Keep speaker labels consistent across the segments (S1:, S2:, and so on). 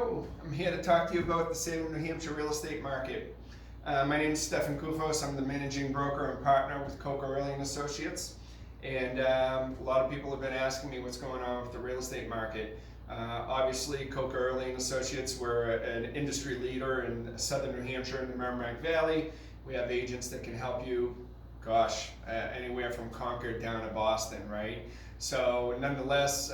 S1: Hello, I'm here to talk to you about the Salem, New Hampshire real estate market. My name is Stefan Kufos. I'm the managing broker and partner with Coker Early and Associates. And a lot of people have been asking me what's going on with the real estate market. Obviously, Coker Early and Associates, we're an industry leader in southern New Hampshire and the Merrimack Valley. We have agents that can help you, anywhere from Concord down to Boston, right? So nonetheless,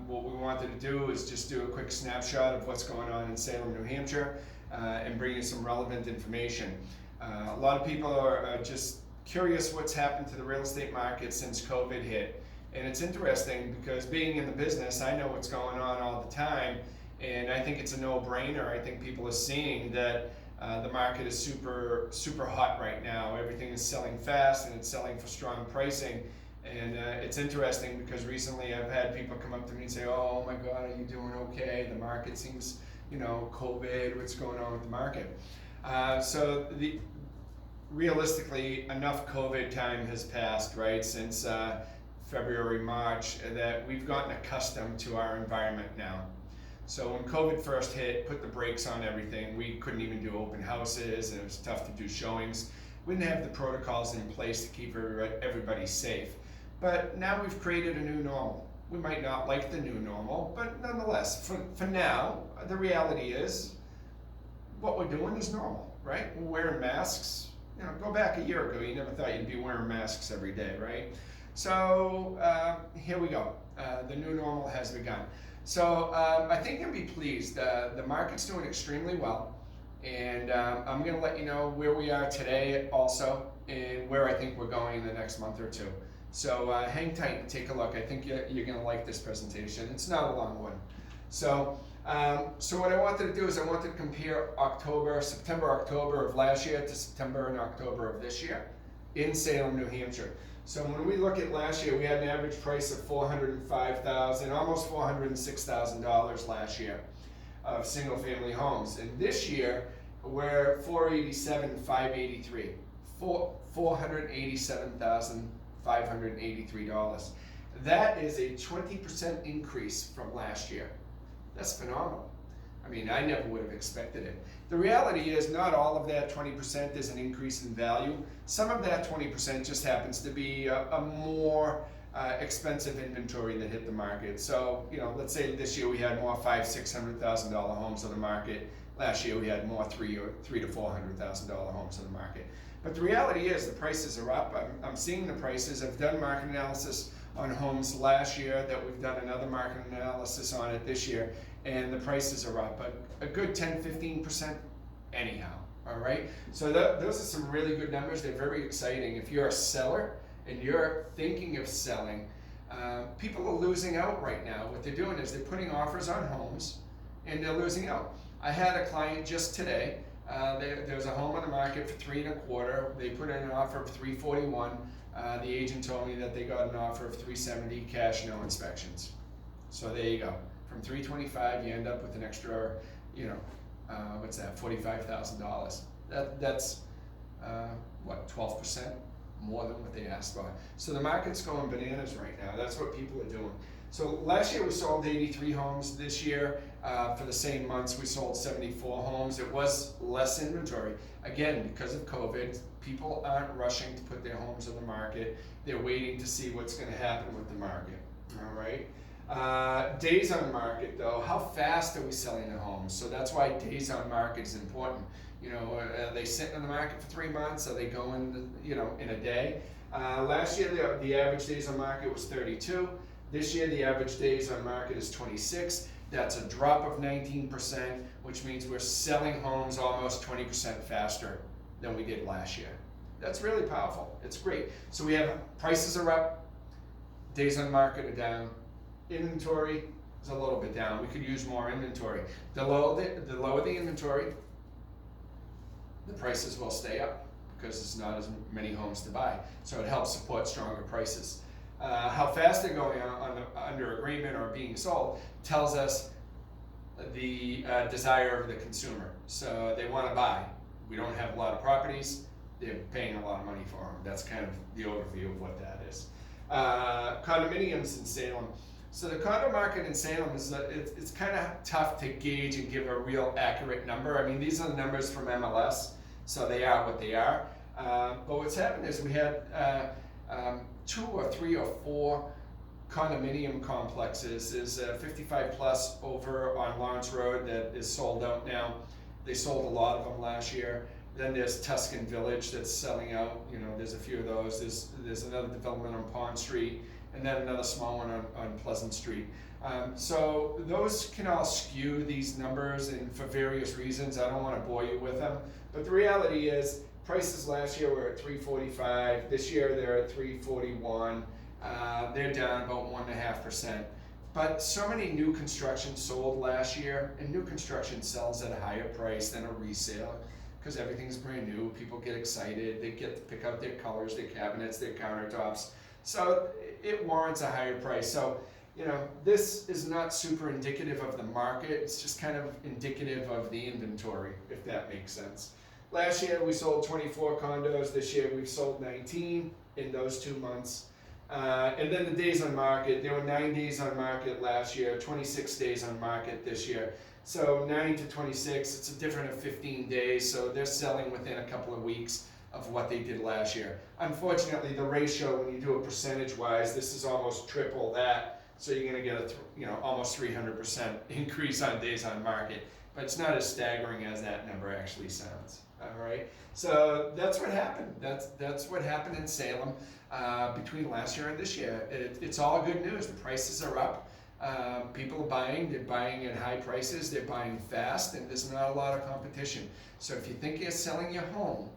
S1: what we wanted to do is just do a quick snapshot of what's going on in Salem, New Hampshire, and bring you some relevant information. A lot of people are just curious what's happened to the real estate market since COVID hit. And it's interesting because being in the business, I know what's going on all the time, and I think it's a no-brainer. I think people are seeing that the market is super hot right now. Everything is selling fast and it's selling for strong pricing. And it's interesting because recently I've had people come up to me and say, oh my God, are you doing okay? The market seems, COVID, what's going on with the market? Realistically, enough COVID time has passed, right, since February, March, that we've gotten accustomed to our environment now. So when COVID first hit, put the brakes on everything. We couldn't even do open houses, and it was tough to do showings. We didn't have the protocols in place to keep everybody safe. But now we've created a new normal. We might not like the new normal, but nonetheless, for now, the reality is what we're doing is normal, right? We're wearing masks. Go back a year ago, you never thought you'd be wearing masks every day, right? So here we go. The new normal has begun. So I think you'll be pleased. The market's doing extremely well, and I'm going to let you know where we are today also, and where I think we're going in the next month or two. So hang tight and take a look. I think you're going to like this presentation. It's not a long one. So what I wanted to do is I wanted to compare September, October of last year to September and October of this year in Salem, New Hampshire. So when we look at last year, we had an average price of $405,000, almost $406,000 last year of single family homes. And this year, we're $487,583. $487,583. That is a 20% increase from last year. That's phenomenal. I mean, I never would have expected it. The reality is not all of that 20% is an increase in value. Some of that 20% just happens to be a more expensive inventory that hit the market. So, let's say this year we had more $500,000-$600,000 homes on the market. Last year we had more $300,000 to $400,000 homes on the market. But the reality is the prices are up. I'm seeing the prices. I've done market analysis on homes last year that we've done another market analysis on it this year, and the prices are up a good 10-15% anyhow, all right? So those are some really good numbers. They're very exciting. If you're a seller and you're thinking of selling, people are losing out right now. What they're doing is they're putting offers on homes and they're losing out. I had a client just today. There was a home on the market for $325,000. They put in an offer of $341,000. The agent told me that they got an offer of $370,000 cash, no inspections. So there you go. From $325,000, you end up with an extra, what's that? $45,000. That's 12% more than what they asked for. So the market's going bananas right now. That's what people are doing. So last year we sold 83 homes. This year, for the same months, we sold 74 homes. It was less inventory. Again, because of COVID, people aren't rushing to put their homes on the market. They're waiting to see what's going to happen with the market. All right. Days on market, though, how fast are we selling the homes? So that's why days on market is important. Are they sitting on the market for 3 months? Are they going, in a day? Last year, the average days on market was 32. This year, the average days on market is 26. That's a drop of 19%, which means we're selling homes almost 20% faster than we did last year. That's really powerful. It's great. So we have prices are up, days on market are down, inventory is a little bit down. We could use more inventory. The lower the inventory, the prices will stay up because there's not as many homes to buy. So it helps support stronger prices. How fast they're going under agreement or being sold tells us the desire of the consumer. So they want to buy. We don't have a lot of properties. They're paying a lot of money for them. That's kind of the overview of what that is. Condominiums in Salem. So the condo market in Salem is it's kind of tough to gauge and give a real accurate number. I mean, these are the numbers from MLS, so they are what they are. But what's happened is we had 2 or 3 or 4 condominium complexes. There's 55 plus over on Lawrence Road that is sold out now. They sold a lot of them last year. Then there's Tuscan Village that's selling out. You know, there's a few of those. There's another development on Pond Street, and then another small one on Pleasant Street. So those can all skew these numbers, and for various reasons. I don't want to bore you with them, but the reality is prices last year were at $345. This year they're at $341. They're down about 1.5%. But so many new construction sold last year, and new construction sells at a higher price than a resale because everything's brand new. People get excited. They get to pick out their colors, their cabinets, their countertops. So it warrants a higher price. So, you know, this is not super indicative of the market. It's just kind of indicative of the inventory, if that makes sense. Last year we sold 24 condos. This year we've sold 19 in those 2 months. And then the days on market, there were 9 days on market last year, 26 days on market this year. So 9 to 26, it's a difference of 15 days. So they're selling within a couple of weeks of what they did last year. Unfortunately, the ratio, when you do it percentage-wise, this is almost triple that. So you're going to get a almost 300% increase on days on market. But it's not as staggering as that number actually sounds. All right. So that's what happened. That's what happened in Salem between last year and this year. It's all good news. The prices are up. People are buying. They're buying at high prices. They're buying fast, and there's not a lot of competition. So if you think you're selling your home,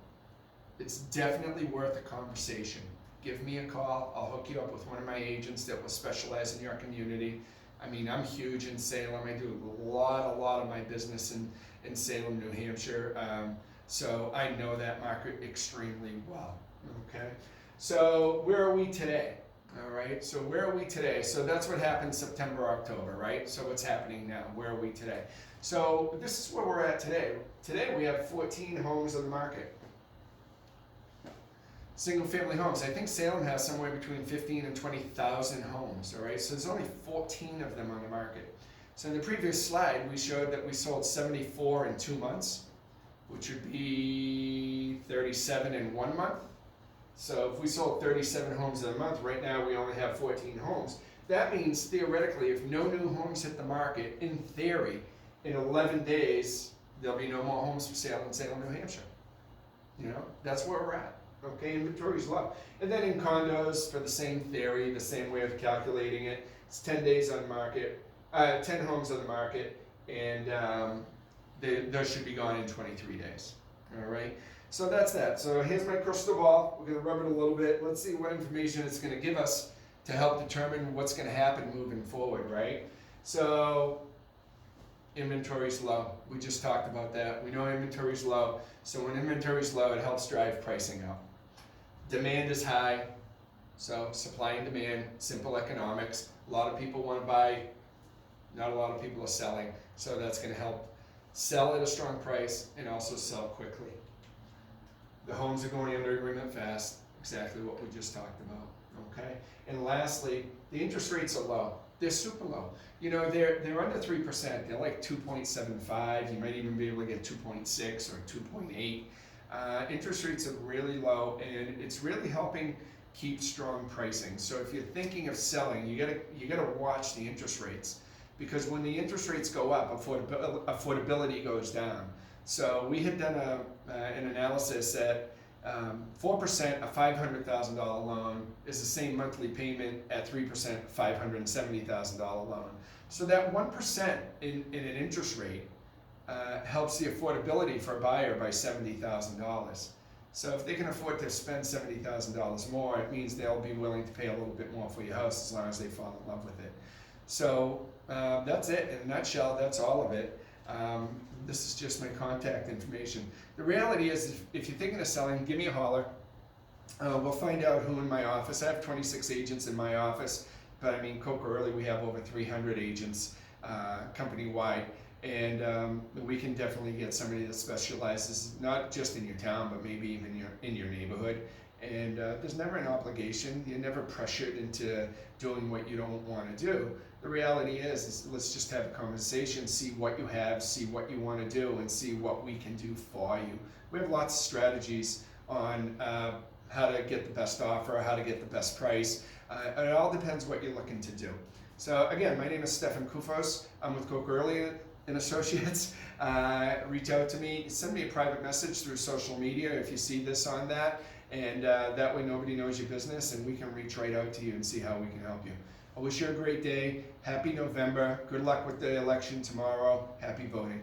S1: it's definitely worth a conversation. Give me a call. I'll hook you up with one of my agents that will specialize in your community. I mean, I'm huge in Salem. I do a lot of my business in Salem, New Hampshire. So I know that market extremely well. Okay. So where are we today? All right. So where are we today? So that's what happened September, October, right? So what's happening now? Where are we today? So this is where we're at today. Today we have 14 homes on the market. Single family homes. I think Salem has somewhere between 15 and 20,000 homes, all right? So there's only 14 of them on the market. So in the previous slide, we showed that we sold 74 in 2 months, which would be 37 in 1 month. So if we sold 37 homes in a month, right now we only have 14 homes. That means theoretically, if no new homes hit the market, in theory, in 11 days, there'll be no more homes for sale in Salem, New Hampshire. You know, that's where we're at. Okay, inventory's low. And then in condos, for the same theory, the same way of calculating it, it's 10 days on market, 10 homes on the market, and those should be gone in 23 days. All right, so that's that. So here's my crystal ball. We're going to rub it a little bit. Let's see what information it's going to give us to help determine what's going to happen moving forward, right? So inventory's low. We just talked about that. We know inventory's low. So when inventory's low, it helps drive pricing up. Demand is high. So supply and demand, simple economics. A lot of people want to buy. Not a lot of people are selling. So that's going to help sell at a strong price and also sell quickly. The homes are going under agreement fast. Exactly what we just talked about. Okay. And lastly, the interest rates are low. They're super low. You know, they're under 3%. They're like 2.75. You might even be able to get 2.6 or 2.8. Interest rates are really low, and it's really helping keep strong pricing. So if you're thinking of selling, you gotta watch the interest rates, because when the interest rates go up, affordability goes down. So we had done an analysis that 4%, a $500,000 loan is the same monthly payment at 3%, $570,000 loan. So that 1% in an interest rate helps the affordability for a buyer by $70,000. So if they can afford to spend $70,000 more, it means they'll be willing to pay a little bit more for your house as long as they fall in love with it. So that's it in a nutshell. That's all of it. This is just my contact information. The reality is, if you're thinking of selling, give me a holler. We'll find out who in my office. I have 26 agents in my office, but I mean, Coker Early, we have over 300 agents company-wide, and we can definitely get somebody that specializes not just in your town, but maybe even in your neighborhood. And there's never an obligation. You're never pressured into doing what you don't want to do. The reality is let's just have a conversation, see what you have, see what you want to do, and see what we can do for you. We have lots of strategies on how to get the best offer, how to get the best price. It all depends what you're looking to do. So again, my name is Stefan Kufos. I'm with Coke Early and Associates. Reach out to me, send me a private message through social media if you see this on that, and that way nobody knows your business, and we can reach right out to you and see how we can help you. I wish you a great day. Happy November. Good luck with the election tomorrow. Happy voting.